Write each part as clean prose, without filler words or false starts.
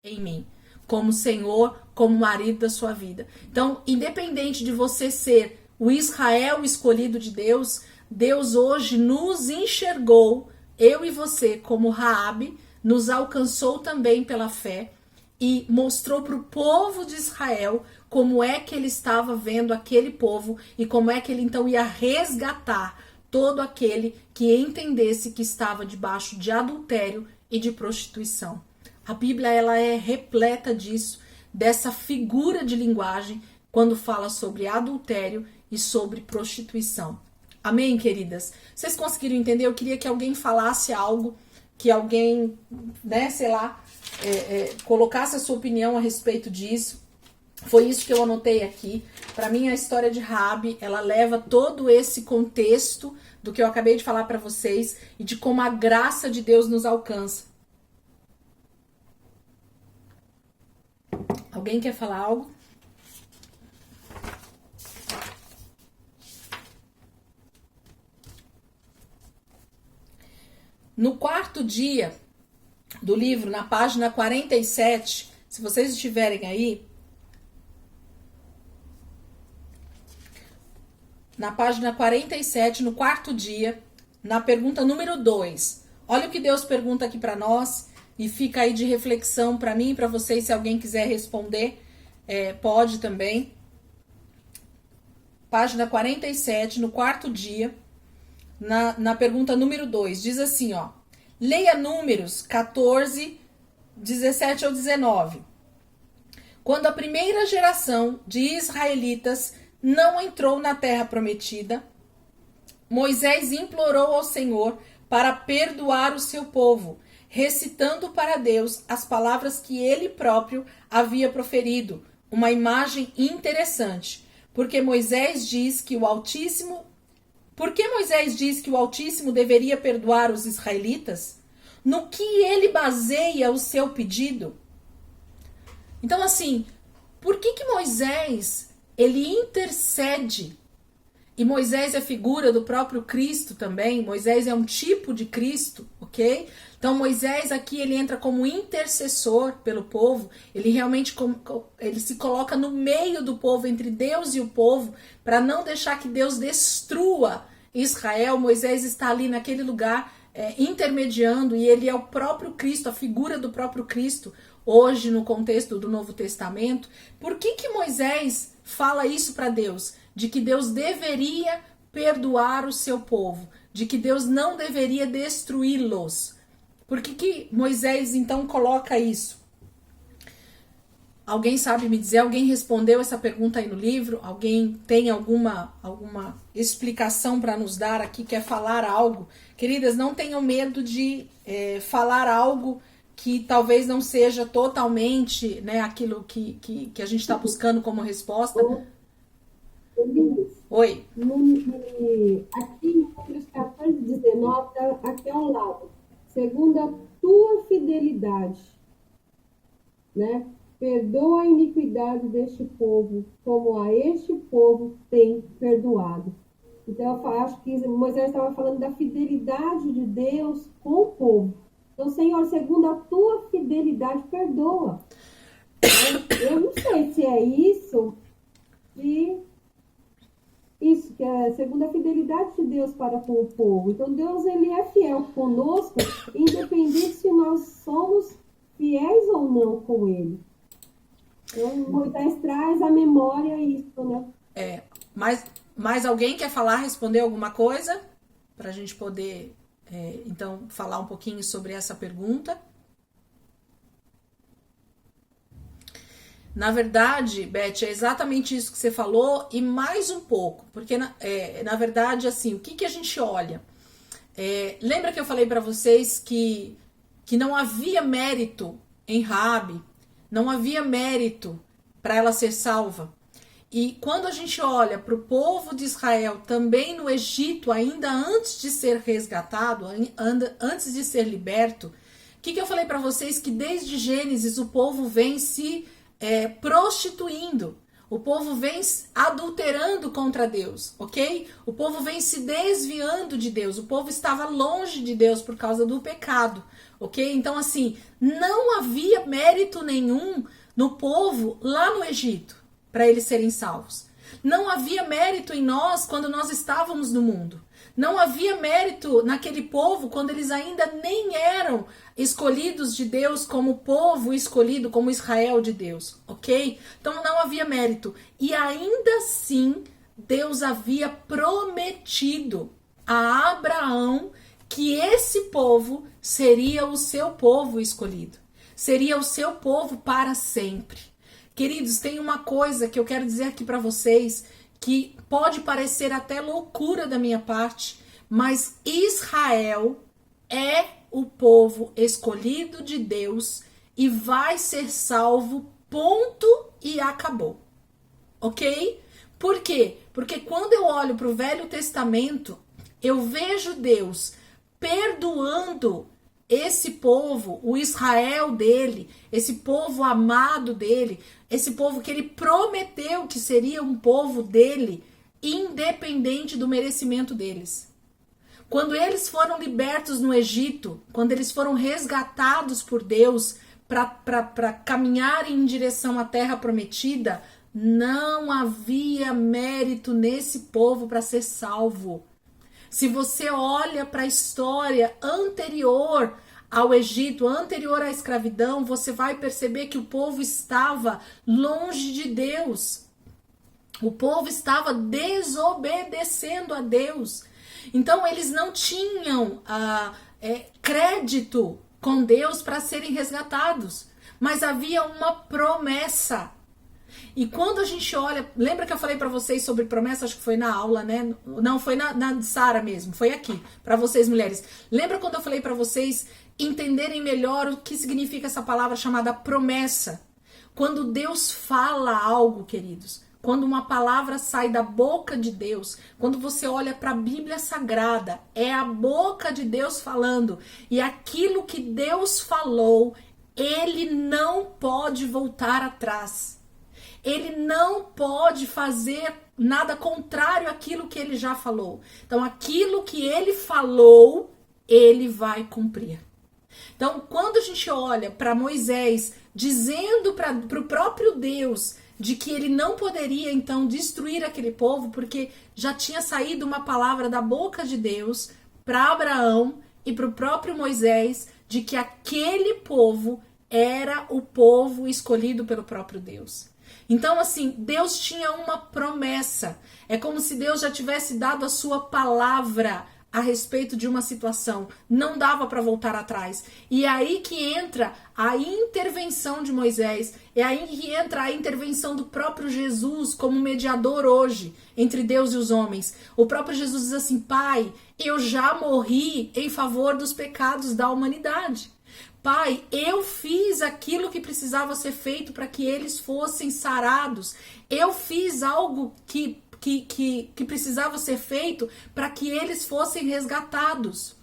em mim, como Senhor, como marido da sua vida. Então, independente de você ser o Israel escolhido de Deus, Deus hoje nos enxergou, eu e você, como Raabe, nos alcançou também pela fé e mostrou para o povo de Israel como é que ele estava vendo aquele povo e como é que ele então ia resgatar todo aquele que entendesse que estava debaixo de adultério e de prostituição. A Bíblia ela é repleta disso, dessa figura de linguagem quando fala sobre adultério e sobre prostituição. Amém, queridas? Vocês conseguiram entender? Eu queria que alguém falasse algo, que alguém, né, sei lá, colocasse a sua opinião a respeito disso. Foi isso que eu anotei aqui. Para mim, a história de Raabe, ela leva todo esse contexto do que eu acabei de falar para vocês e de como a graça de Deus nos alcança. Alguém quer falar algo? No quarto dia do livro, na página 47, se vocês estiverem aí, na página 47, no quarto dia, na pergunta número 2. Olha o que Deus pergunta aqui para nós e fica aí de reflexão para mim e para vocês, se alguém quiser responder, pode também. Página 47, no quarto dia, na pergunta número 2, diz assim, ó. Leia Números 14, 17 ao 19. Quando a primeira geração de israelitas não entrou na terra prometida, Moisés implorou ao Senhor para perdoar o seu povo, recitando para Deus as palavras que ele próprio havia proferido, uma imagem interessante, porque Moisés diz que o Altíssimo deveria perdoar os israelitas? No que ele baseia o seu pedido? Então, assim, por que Moisés, ele intercede? E Moisés é figura do próprio Cristo também. Moisés é um tipo de Cristo, ok? Então, Moisés aqui, ele entra como intercessor pelo povo. Ele realmente ele se coloca no meio do povo, entre Deus e o povo, para não deixar que Deus destrua Israel. Moisés está ali naquele lugar intermediando, e ele é o próprio Cristo, a figura do próprio Cristo, hoje no contexto do Novo Testamento. Por que Moisés fala isso para Deus? De que Deus deveria perdoar o seu povo, de que Deus não deveria destruí-los. Por que Moisés então coloca isso? Alguém sabe me dizer? Alguém respondeu essa pergunta aí no livro? Alguém tem alguma explicação para nos dar aqui? Quer falar algo? Queridas, não tenham medo de falar algo que talvez não seja totalmente, né, aquilo que a gente está buscando como resposta. Oi. Aqui em Números 14, 19, aqui ao lado. Segundo a tua fidelidade, né? Perdoa a iniquidade deste povo, como a este povo tem perdoado. Então, eu acho que Moisés estava falando da fidelidade de Deus com o povo. Então, Senhor, segundo a tua fidelidade, perdoa. Eu não sei se é isso que é segundo a fidelidade de Deus para com o povo. Então, Deus, ele é fiel conosco, independente se nós somos fiéis ou não com ele. Então, Moisés traz à memória isso, né? Mas alguém quer falar, responder alguma coisa? Para a gente poder, então, falar um pouquinho sobre essa pergunta. Na verdade, Beth, é exatamente isso que você falou e mais um pouco. Porque, na verdade, assim, o que a gente olha? Lembra que eu falei para vocês que não havia mérito em Raabe? Não havia mérito para ela ser salva. E quando a gente olha para o povo de Israel, também no Egito, ainda antes de ser resgatado, antes de ser liberto, o que eu falei para vocês? Que desde Gênesis o povo vem se prostituindo. O povo vem adulterando contra Deus, ok? O povo vem se desviando de Deus. O povo estava longe de Deus por causa do pecado, ok? Então, assim, não havia mérito nenhum no povo lá no Egito para eles serem salvos. Não havia mérito em nós quando nós estávamos no mundo. Não havia mérito naquele povo quando eles ainda nem eram escolhidos de Deus como povo escolhido, como Israel de Deus, ok? Então não havia mérito. E ainda assim, Deus havia prometido a Abraão que esse povo seria o seu povo escolhido. Seria o seu povo para sempre. Queridos, tem uma coisa que eu quero dizer aqui para vocês que pode parecer até loucura da minha parte, mas Israel é o povo escolhido de Deus e vai ser salvo, ponto, e acabou. Ok? Por quê? Porque quando eu olho para o Velho Testamento, eu vejo Deus perdoando esse povo, o Israel dele, esse povo amado dele, esse povo que ele prometeu que seria um povo dele, independente do merecimento deles. Quando eles foram libertos no Egito, quando eles foram resgatados por Deus para caminharem em direção à terra prometida, não havia mérito nesse povo para ser salvo. Se você olha para a história anterior ao Egito, anterior à escravidão, você vai perceber que o povo estava longe de Deus. O povo estava desobedecendo a Deus. Então, eles não tinham crédito com Deus para serem resgatados. Mas havia uma promessa. E quando a gente olha, lembra que eu falei para vocês sobre promessa, acho que foi na aula, né? Não, foi na Sara mesmo, foi aqui, para vocês mulheres. Lembra quando eu falei para vocês entenderem melhor o que significa essa palavra chamada promessa? Quando Deus fala algo, queridos, quando uma palavra sai da boca de Deus, quando você olha para a Bíblia Sagrada, é a boca de Deus falando. E aquilo que Deus falou, ele não pode voltar atrás. Ele não pode fazer nada contrário àquilo que ele já falou. Então, aquilo que ele falou, ele vai cumprir. Então, quando a gente olha para Moisés dizendo para o próprio Deus de que ele não poderia, então, destruir aquele povo, porque já tinha saído uma palavra da boca de Deus para Abraão e para o próprio Moisés de que aquele povo era o povo escolhido pelo próprio Deus. Então, assim, Deus tinha uma promessa. É como se Deus já tivesse dado a sua palavra a respeito de uma situação. Não dava para voltar atrás. E é aí que entra a intervenção de Moisés. É aí que entra a intervenção do próprio Jesus como mediador hoje entre Deus e os homens. O próprio Jesus diz assim: Pai, eu já morri em favor dos pecados da humanidade. Pai, eu fiz aquilo que precisava ser feito para que eles fossem sarados. Eu fiz algo que precisava ser feito para que eles fossem resgatados.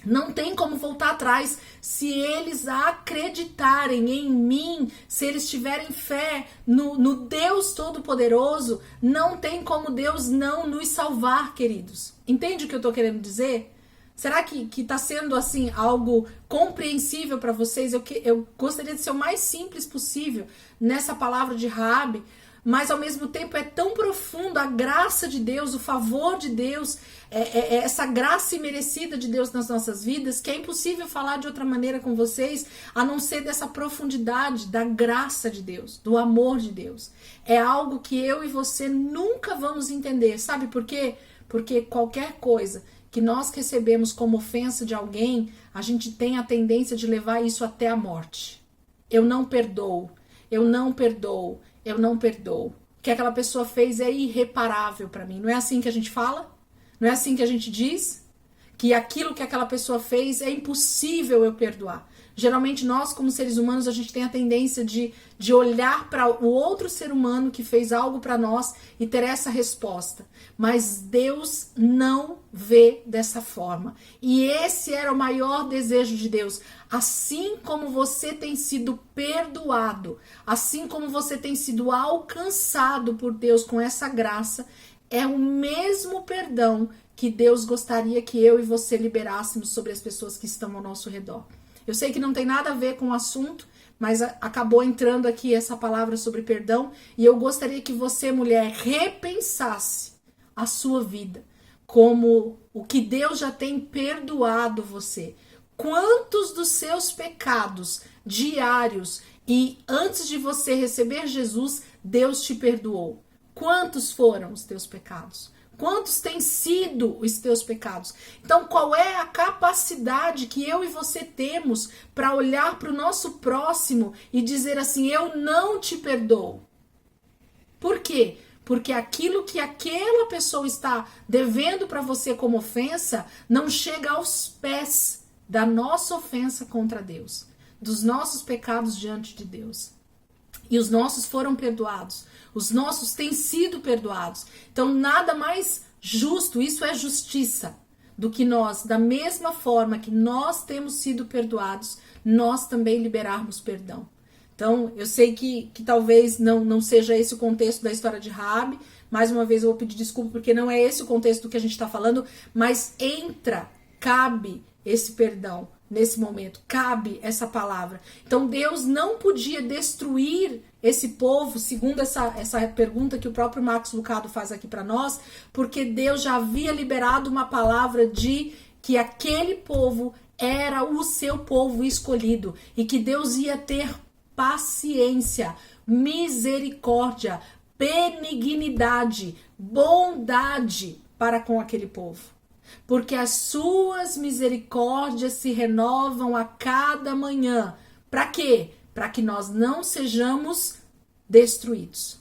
Não tem como voltar atrás. Se eles acreditarem em mim, se eles tiverem fé no Deus Todo-Poderoso, não tem como Deus não nos salvar, queridos. Entende o que eu estou querendo dizer? Será que está sendo assim algo compreensível para vocês? Eu gostaria de ser o mais simples possível nessa palavra de Raabe, mas ao mesmo tempo é tão profundo a graça de Deus, o favor de Deus, essa graça imerecida de Deus nas nossas vidas, que é impossível falar de outra maneira com vocês, a não ser dessa profundidade da graça de Deus, do amor de Deus. É algo que eu e você nunca vamos entender. Sabe por quê? Porque qualquer coisa que nós recebemos como ofensa de alguém, a gente tem a tendência de levar isso até a morte. Eu não perdoo, eu não perdoo, eu não perdoo. O que aquela pessoa fez é irreparável para mim. Não é assim que a gente fala? Não é assim que a gente diz? Que aquilo que aquela pessoa fez é impossível eu perdoar. Geralmente nós, como seres humanos, a gente tem a tendência de olhar para o outro ser humano que fez algo para nós e ter essa resposta. Mas Deus não vê dessa forma. E esse era o maior desejo de Deus. Assim como você tem sido perdoado, assim como você tem sido alcançado por Deus com essa graça, é o mesmo perdão que Deus gostaria que eu e você liberássemos sobre as pessoas que estão ao nosso redor. Eu sei que não tem nada a ver com o assunto, mas acabou entrando aqui essa palavra sobre perdão, e eu gostaria que você, mulher, repensasse a sua vida, como o que Deus já tem perdoado você. Quantos dos seus pecados diários e antes de você receber Jesus, Deus te perdoou? Quantos foram os teus pecados? Quantos têm sido os teus pecados? Então, qual é a capacidade que eu e você temos para olhar para o nosso próximo e dizer assim, eu não te perdoo? Por quê? Porque aquilo que aquela pessoa está devendo para você como ofensa não chega aos pés da nossa ofensa contra Deus, dos nossos pecados diante de Deus. E os nossos foram perdoados. Os nossos têm sido perdoados. Então, nada mais justo, isso é justiça, do que nós, da mesma forma que nós temos sido perdoados, nós também liberarmos perdão. Então, eu sei que talvez não seja esse o contexto da história de Raabe. Mais uma vez eu vou pedir desculpa porque não é esse o contexto do que a gente está falando, mas cabe esse perdão nesse momento, cabe essa palavra. Então, Deus não podia destruir esse povo, segundo essa pergunta que o próprio Marcos Lucado faz aqui para nós, porque Deus já havia liberado uma palavra de que aquele povo era o seu povo escolhido e que Deus ia ter paciência, misericórdia, benignidade, bondade para com aquele povo. Porque as suas misericórdias se renovam a cada manhã. Para quê? Para que nós não sejamos destruídos.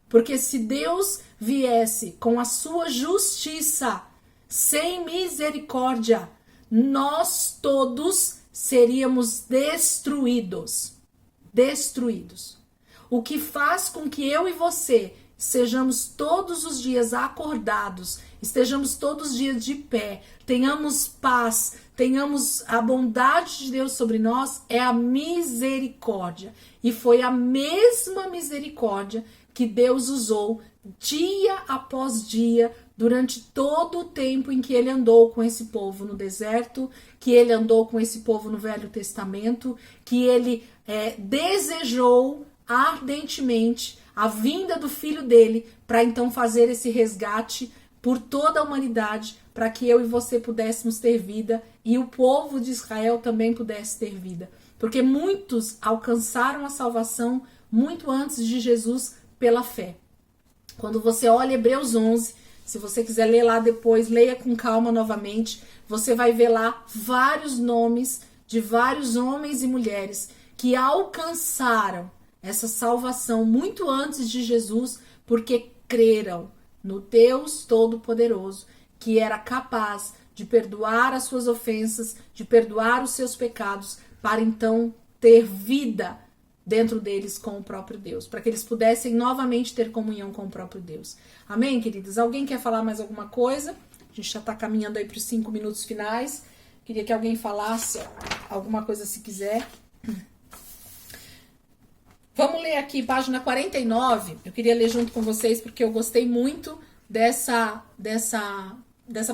Porque se Deus viesse com a sua justiça, sem misericórdia, nós todos seríamos destruídos. Destruídos. O que faz com que eu e você sejamos todos os dias acordados, estejamos todos os dias de pé, tenhamos paz, tenhamos a bondade de Deus sobre nós, é a misericórdia. E foi a mesma misericórdia que Deus usou dia após dia, durante todo o tempo em que ele andou com esse povo no deserto, que ele andou com esse povo no Velho Testamento, que ele desejou ardentemente a vinda do filho dele para então fazer esse resgate por toda a humanidade, para que eu e você pudéssemos ter vida e o povo de Israel também pudesse ter vida. Porque muitos alcançaram a salvação muito antes de Jesus pela fé. Quando você olha Hebreus 11, se você quiser ler lá depois, leia com calma novamente, você vai ver lá vários nomes de vários homens e mulheres que alcançaram essa salvação muito antes de Jesus, porque creram no Deus Todo-Poderoso, que era capaz de perdoar as suas ofensas, de perdoar os seus pecados, para então ter vida dentro deles com o próprio Deus, para que eles pudessem novamente ter comunhão com o próprio Deus. Amém, queridos? Alguém quer falar mais alguma coisa? A gente já está caminhando aí para os 5 minutos finais. Queria que alguém falasse alguma coisa se quiser. Vamos ler aqui, página 49. Eu queria ler junto com vocês porque eu gostei muito dessa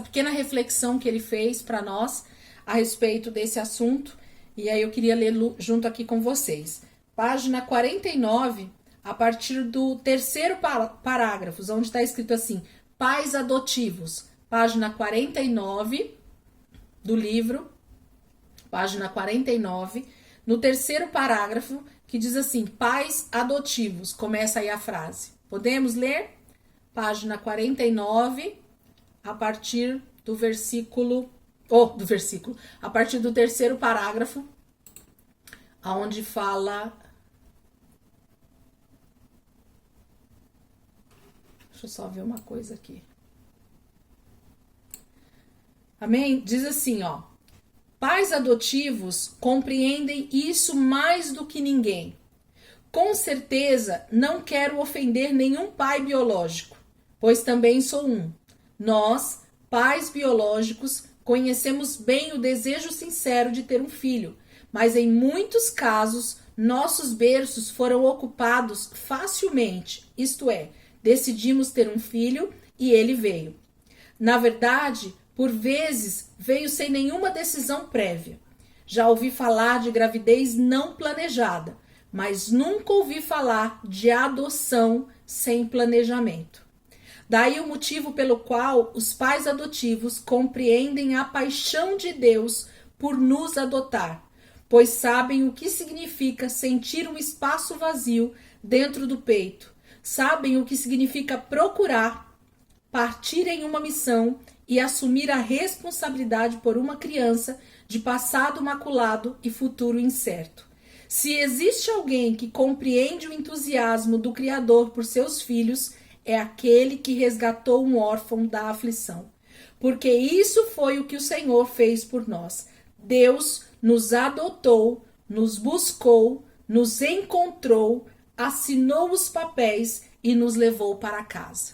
pequena reflexão que ele fez para nós a respeito desse assunto. E aí eu queria ler junto aqui com vocês. Página 49, a partir do 3º parágrafo, onde está escrito assim, pais adotivos. Página 49 do livro, página 49, no 3º parágrafo, que diz assim, pais adotivos, começa aí a frase. Podemos ler? Página 49, a partir do versículo, a partir do 3º parágrafo, onde fala, deixa eu só ver uma coisa aqui. Amém? Diz assim, ó. Pais adotivos compreendem isso mais do que ninguém. Com certeza, não quero ofender nenhum pai biológico, pois também sou um. Nós, pais biológicos, conhecemos bem o desejo sincero de ter um filho, mas em muitos casos, nossos berços foram ocupados facilmente, isto é, decidimos ter um filho e ele veio. Na verdade, por vezes, veio sem nenhuma decisão prévia. Já ouvi falar de gravidez não planejada, mas nunca ouvi falar de adoção sem planejamento. Daí o motivo pelo qual os pais adotivos compreendem a paixão de Deus por nos adotar, pois sabem o que significa sentir um espaço vazio dentro do peito, sabem o que significa procurar, partir em uma missão e assumir a responsabilidade por uma criança de passado maculado e futuro incerto. Se existe alguém que compreende o entusiasmo do Criador por seus filhos, é aquele que resgatou um órfão da aflição. Porque isso foi o que o Senhor fez por nós. Deus nos adotou, nos buscou, nos encontrou, assinou os papéis e nos levou para casa.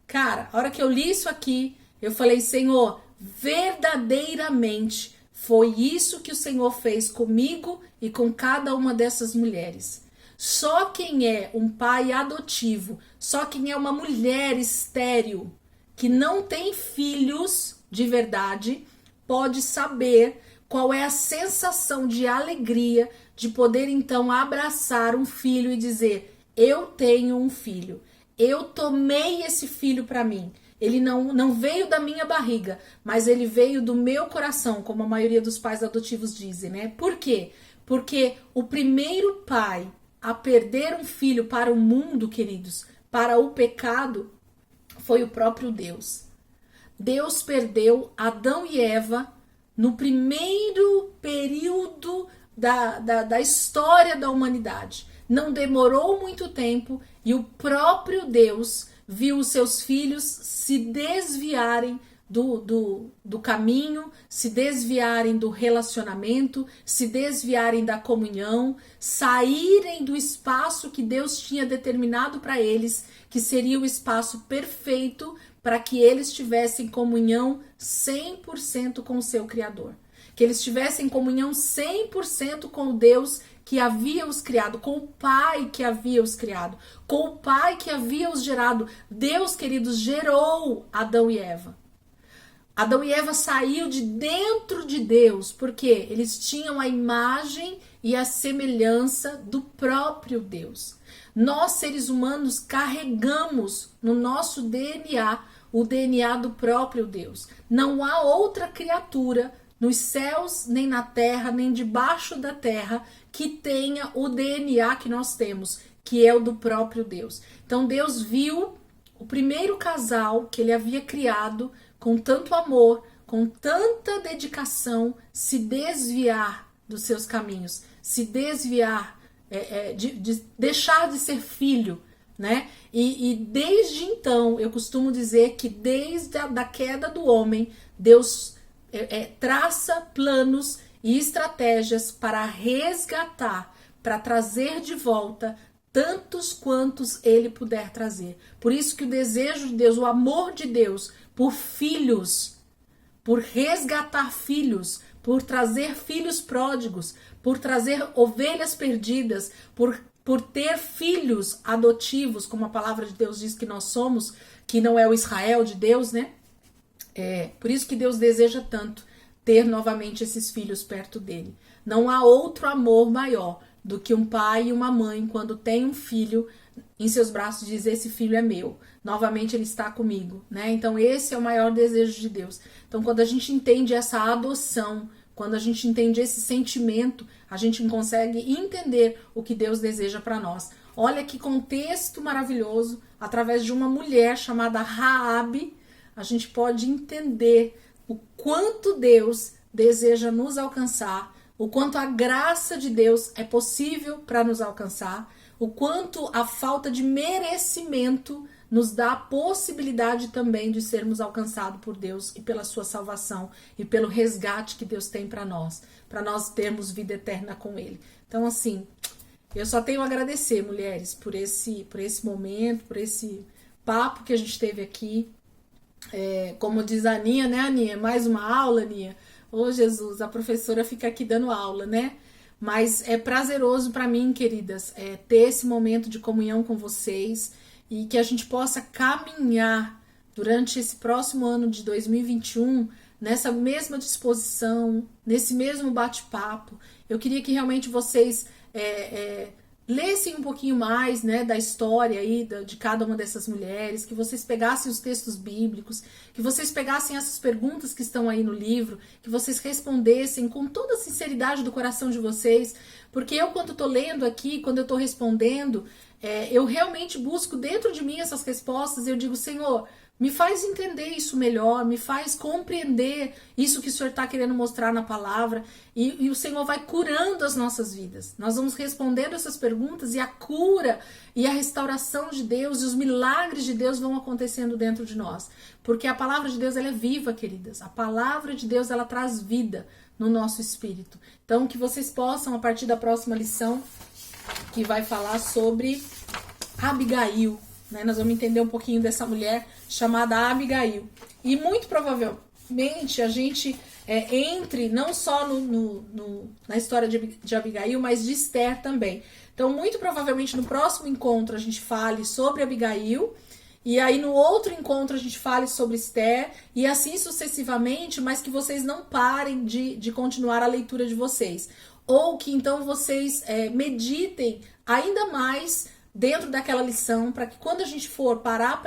Cara, a hora que eu li isso aqui, eu falei, Senhor, verdadeiramente foi isso que o Senhor fez comigo e com cada uma dessas mulheres. Só quem é um pai adotivo, só quem é uma mulher estéril, que não tem filhos de verdade, pode saber qual é a sensação de alegria de poder então abraçar um filho e dizer, eu tenho um filho, eu tomei esse filho para mim. Ele não veio da minha barriga, mas ele veio do meu coração, como a maioria dos pais adotivos dizem, né? Por quê? Porque o primeiro pai a perder um filho para o mundo, queridos, para o pecado, foi o próprio Deus. Deus perdeu Adão e Eva no primeiro período da história da humanidade. Não demorou muito tempo e o próprio Deus viu os seus filhos se desviarem do caminho, se desviarem do relacionamento, se desviarem da comunhão, saírem do espaço que Deus tinha determinado para eles, que seria o espaço perfeito para que eles tivessem comunhão 100% com o seu Criador. Que eles tivessem comunhão 100% com o Deus que havia os criado, com o Pai que havia os criado, com o Pai que havia os gerado. Deus, queridos, gerou Adão e Eva. Adão e Eva saiu de dentro de Deus, porque eles tinham a imagem e a semelhança do próprio Deus. Nós, seres humanos, carregamos no nosso DNA o DNA do próprio Deus. Não há outra criatura nos céus, nem na terra, nem debaixo da terra, que tenha o DNA que nós temos, que é o do próprio Deus. Então Deus viu o primeiro casal que ele havia criado com tanto amor, com tanta dedicação, se desviar dos seus caminhos, se desviar, de deixar de ser filho, né? E desde então, eu costumo dizer que desde a queda do homem, Deus traça planos e estratégias para resgatar, para trazer de volta tantos quantos ele puder trazer. Por isso que o desejo de Deus, o amor de Deus por filhos, por resgatar filhos, por trazer filhos pródigos, por trazer ovelhas perdidas, por ter filhos adotivos, como a palavra de Deus diz que nós somos, que não é o Israel de Deus, né? Por isso que Deus deseja tanto ter novamente esses filhos perto dele. Não há outro amor maior do que um pai e uma mãe, quando tem um filho em seus braços, diz, esse filho é meu, novamente ele está comigo, né? Então esse é o maior desejo de Deus. Então quando a gente entende essa adoção, quando a gente entende esse sentimento, a gente consegue entender o que Deus deseja para nós. Olha que contexto maravilhoso, através de uma mulher chamada Raabe, a gente pode entender o quanto Deus deseja nos alcançar, o quanto a graça de Deus é possível para nos alcançar, o quanto a falta de merecimento nos dá a possibilidade também de sermos alcançados por Deus e pela sua salvação e pelo resgate que Deus tem para nós termos vida eterna com Ele. Então, assim, eu só tenho a agradecer, mulheres, por esse momento, por esse papo que a gente teve aqui. Como diz a Aninha, né, Aninha? Mais uma aula, Aninha? Ô, Jesus, a professora fica aqui dando aula, né? Mas é prazeroso para mim, queridas, ter esse momento de comunhão com vocês e que a gente possa caminhar durante esse próximo ano de 2021 nessa mesma disposição, nesse mesmo bate-papo. Eu queria que realmente vocês lessem um pouquinho mais, né, da história aí de cada uma dessas mulheres, que vocês pegassem os textos bíblicos, que vocês pegassem essas perguntas que estão aí no livro, que vocês respondessem com toda a sinceridade do coração de vocês, porque eu, quando estou lendo aqui, quando eu estou respondendo, eu realmente busco dentro de mim essas respostas e eu digo, Senhor, me faz entender isso melhor, me faz compreender isso que o Senhor está querendo mostrar na palavra, e o Senhor vai curando as nossas vidas. Nós vamos respondendo essas perguntas e a cura e a restauração de Deus e os milagres de Deus vão acontecendo dentro de nós. Porque a palavra de Deus ela é viva, queridas. A palavra de Deus ela traz vida no nosso espírito. Então que vocês possam, a partir da próxima lição, que vai falar sobre Abigail, né? Nós vamos entender um pouquinho dessa mulher chamada Abigail. E muito provavelmente a gente entre não só na história de Abigail, mas de Esther também. Então, muito provavelmente no próximo encontro a gente fale sobre Abigail, e aí no outro encontro a gente fale sobre Esther, e assim sucessivamente, mas que vocês não parem de continuar a leitura de vocês. Ou que então vocês meditem ainda mais dentro daquela lição, para que quando a gente for parar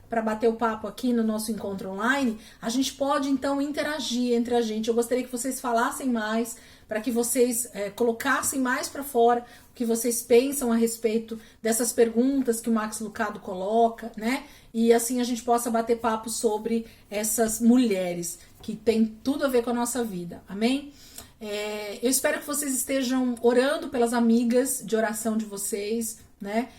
para bater o papo aqui no nosso encontro online, a gente pode então interagir entre a gente. Eu gostaria que vocês falassem mais, para que vocês colocassem mais para fora o que vocês pensam a respeito dessas perguntas que o Max Lucado coloca, né? E assim a gente possa bater papo sobre essas mulheres que tem tudo a ver com a nossa vida. Amém? Eu espero que vocês estejam orando pelas amigas de oração de vocês, né?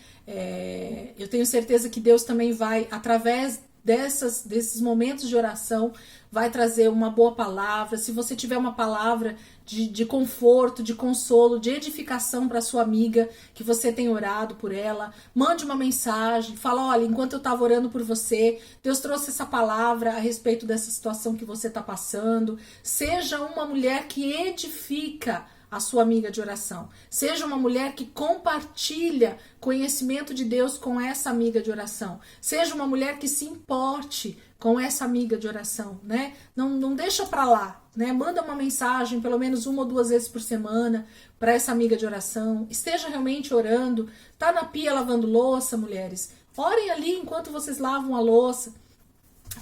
Eu tenho certeza que Deus também vai, através desses momentos de oração, vai trazer uma boa palavra. Se você tiver uma palavra de conforto, de consolo, de edificação para sua amiga, que você tem orado por ela, mande uma mensagem, fala, olha, enquanto eu estava orando por você, Deus trouxe essa palavra a respeito dessa situação que você está passando. Seja uma mulher que edifica a sua amiga de oração. Seja uma mulher que compartilha conhecimento de Deus com essa amiga de oração. Seja uma mulher que se importe com essa amiga de oração, né? Não deixa pra lá, né? Manda uma mensagem pelo menos 1 ou 2 vezes por semana para essa amiga de oração. Esteja realmente orando. Tá na pia lavando louça, mulheres? Orem ali enquanto vocês lavam a louça.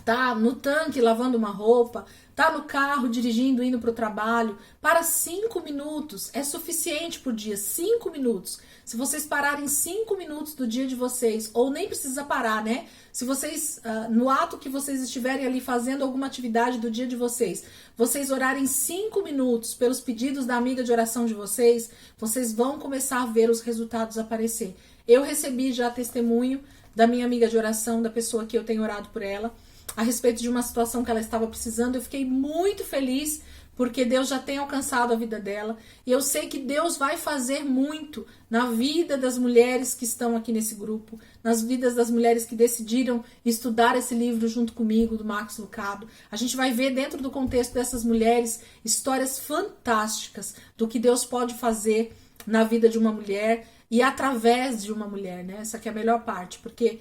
Tá no tanque lavando uma roupa, tá no carro dirigindo, indo para o trabalho, para 5 minutos, é suficiente por dia, 5 minutos. Se vocês pararem 5 minutos do dia de vocês, ou nem precisa parar, né? Se vocês, no ato que vocês estiverem ali fazendo alguma atividade do dia de vocês, vocês orarem 5 minutos pelos pedidos da amiga de oração de vocês, vocês vão começar a ver os resultados aparecer. Eu recebi já testemunho da minha amiga de oração, da pessoa que eu tenho orado por ela, a respeito de uma situação que ela estava precisando. Eu fiquei muito feliz porque Deus já tem alcançado a vida dela e eu sei que Deus vai fazer muito na vida das mulheres que estão aqui nesse grupo, nas vidas das mulheres que decidiram estudar esse livro junto comigo, do Max Lucado. A gente vai ver dentro do contexto dessas mulheres histórias fantásticas do que Deus pode fazer na vida de uma mulher e através de uma mulher, né? Essa aqui é a melhor parte, porque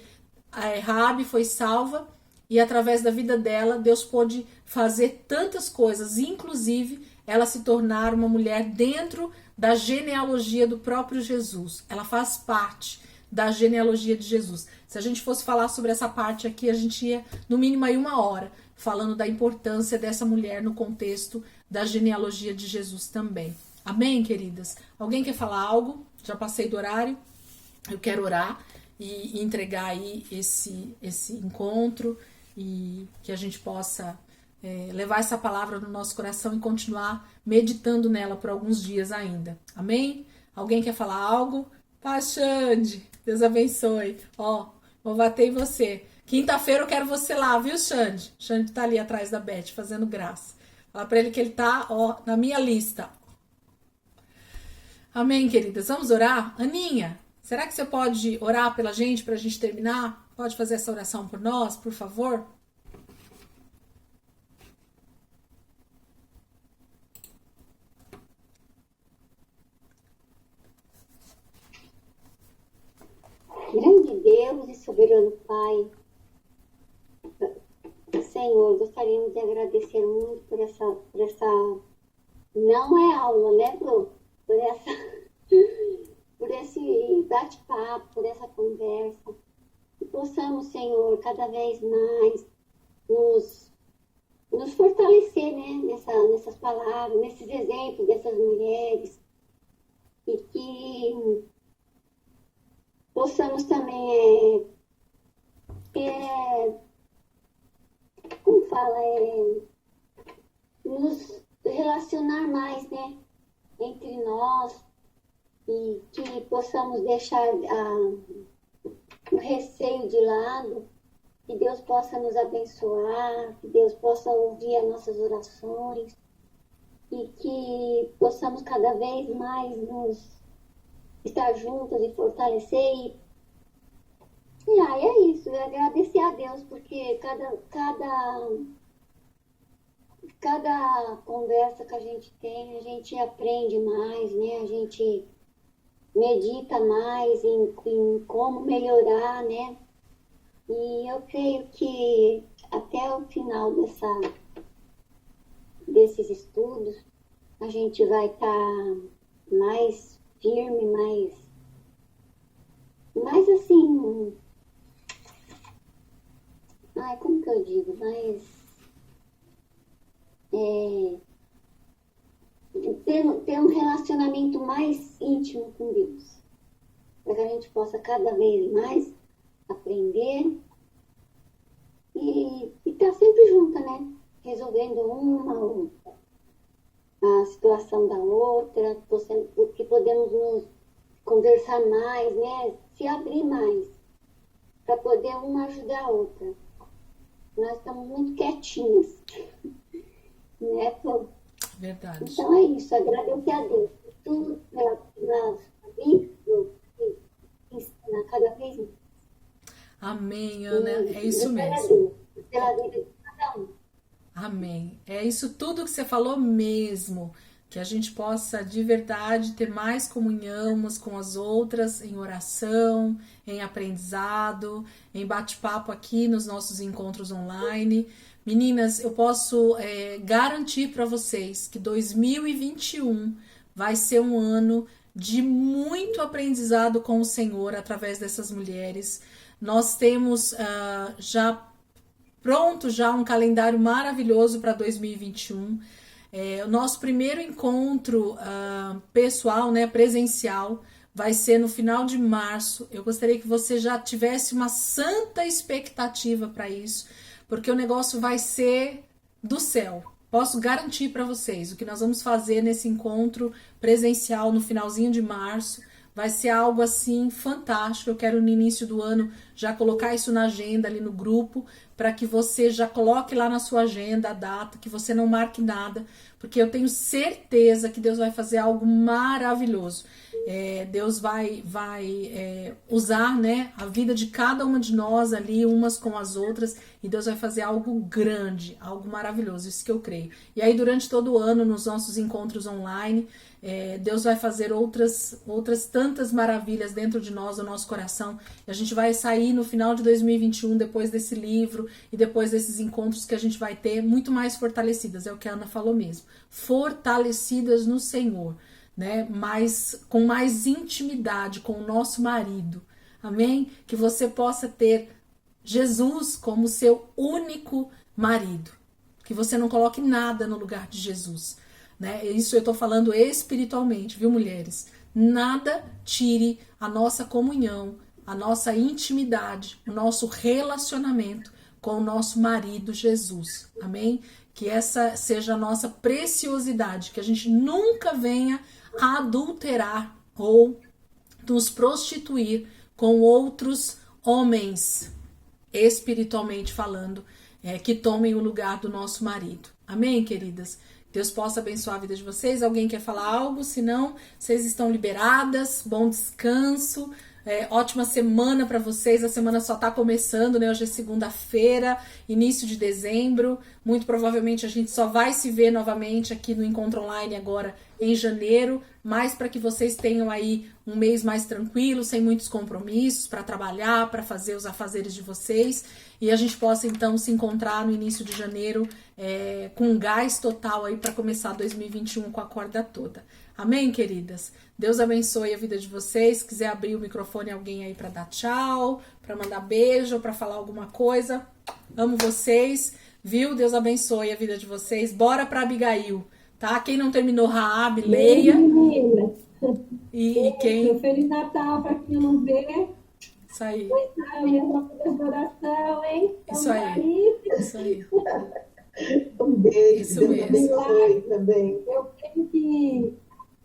a Raabe foi salva e através da vida dela, Deus pôde fazer tantas coisas, inclusive ela se tornar uma mulher dentro da genealogia do próprio Jesus. Ela faz parte da genealogia de Jesus. Se a gente fosse falar sobre essa parte aqui, a gente ia no mínimo aí 1 hora falando da importância dessa mulher no contexto da genealogia de Jesus também. Amém, queridas? Alguém quer falar algo? Já passei do horário. Eu quero orar e entregar aí esse encontro, e que a gente possa levar essa palavra no nosso coração e continuar meditando nela por alguns dias ainda. Amém? Alguém quer falar algo? Paz, Xande. Deus abençoe. Vou bater em você. Quinta-feira eu quero você lá, viu, Xande? Xande tá ali atrás da Beth, fazendo graça. Fala pra ele que ele tá, na minha lista. Amém, queridas? Vamos orar? Aninha, será que você pode orar pela gente, pra gente terminar? Pode fazer essa oração por nós, por favor? Grande Deus e soberano Pai, Senhor, gostaríamos de agradecer muito por essa não é aula, né, Bru? Por esse bate-papo, por essa conversa. Que possamos, Senhor, cada vez mais nos fortalecer, né, nessas palavras, nesses exemplos dessas mulheres. E que possamos também, como fala, nos relacionar mais, né, entre nós, e que possamos deixar o receio de lado, que Deus possa nos abençoar, que Deus possa ouvir as nossas orações, e que possamos cada vez mais nos estar juntas e fortalecer. E é isso, é agradecer a Deus, porque cada conversa que a gente tem, a gente aprende mais, né? A gente medita mais em como melhorar, né? E eu creio que até o final desses estudos, a gente vai estar mais firme, mais assim, como que eu digo, ter um relacionamento mais íntimo com Deus, para que a gente possa cada vez mais aprender e estar sempre junta, né? Resolvendo a situação da outra, porque podemos nos conversar mais, né? Se abrir mais, para poder uma ajudar a outra. Nós estamos muito quietinhas, né? Verdade. Então é isso, agradecer a Deus por tudo, pelas vidas, que ensina cada vez mais. Amém, Ana, é isso mesmo. Pela vida de cada um. Amém. É isso tudo que você falou mesmo. Que a gente possa de verdade ter mais comunhão umas com as outras em oração, em aprendizado, em bate-papo aqui nos nossos encontros online. Meninas, eu posso garantir para vocês que 2021 vai ser um ano de muito aprendizado com o Senhor através dessas mulheres. Nós temos já um calendário maravilhoso para 2021. O nosso primeiro encontro pessoal, né, presencial, vai ser no final de março. Eu gostaria que você já tivesse uma santa expectativa para isso, porque o negócio vai ser do céu. Posso garantir para vocês, o que nós vamos fazer nesse encontro presencial no finalzinho de março vai ser algo assim fantástico. Eu quero no início do ano já colocar isso na agenda ali no grupo, para que você já coloque lá na sua agenda a data, que você não marque nada, porque eu tenho certeza que Deus vai fazer algo maravilhoso. Deus vai usar, né, a vida de cada uma de nós ali, umas com as outras, e Deus vai fazer algo grande, algo maravilhoso, isso que eu creio. E aí durante todo o ano, nos nossos encontros online, Deus vai fazer outras tantas maravilhas dentro de nós, do nosso coração, e a gente vai sair no final de 2021, depois desse livro e depois desses encontros que a gente vai ter, muito mais fortalecidas, é o que a Ana falou mesmo, fortalecidas no Senhor, né? Com mais intimidade com o nosso marido, amém? Que você possa ter Jesus como seu único marido, que você não coloque nada no lugar de Jesus, né? Isso eu tô falando espiritualmente, viu, mulheres? Nada tire a nossa comunhão, a nossa intimidade, o nosso relacionamento com o nosso marido Jesus, amém? Que essa seja a nossa preciosidade, que a gente nunca venha a adulterar ou nos prostituir com outros homens, espiritualmente falando, que tomem o lugar do nosso marido. Amém, queridas? Deus possa abençoar a vida de vocês. Alguém quer falar algo? Se não, vocês estão liberadas. Bom descanso. Ótima semana para vocês. A semana só está começando, né? Hoje é segunda-feira, início de dezembro. Muito provavelmente a gente só vai se ver novamente aqui no Encontro Online agora em janeiro, mas para que vocês tenham aí um mês mais tranquilo, sem muitos compromissos, para trabalhar, para fazer os afazeres de vocês, e a gente possa então se encontrar no início de janeiro com um gás total aí para começar 2021 com a corda toda. Amém, queridas? Deus abençoe a vida de vocês. Se quiser abrir o microfone alguém aí para dar tchau, para mandar beijo, para falar alguma coisa. Amo vocês, viu? Deus abençoe a vida de vocês. Bora para Abigail, tá? Quem não terminou Raab, leia. E quem... Feliz Natal para quem não vê. Isso aí. De oração, hein? Isso aí. Isso aí. Um beijo. Isso mesmo. Também. Eu creio que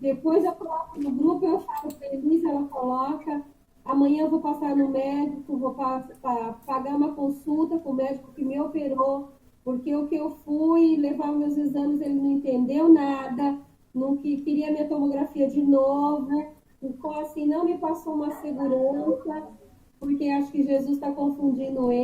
depois eu coloco no grupo, eu falo feliz, ela coloca. Amanhã eu vou passar no médico, vou pagar uma consulta com o médico que me operou, porque o que eu fui levar meus exames, ele não entendeu nada, não queria minha tomografia de novo, então assim, não me passou uma segurança, porque acho que Jesus está confundindo ele.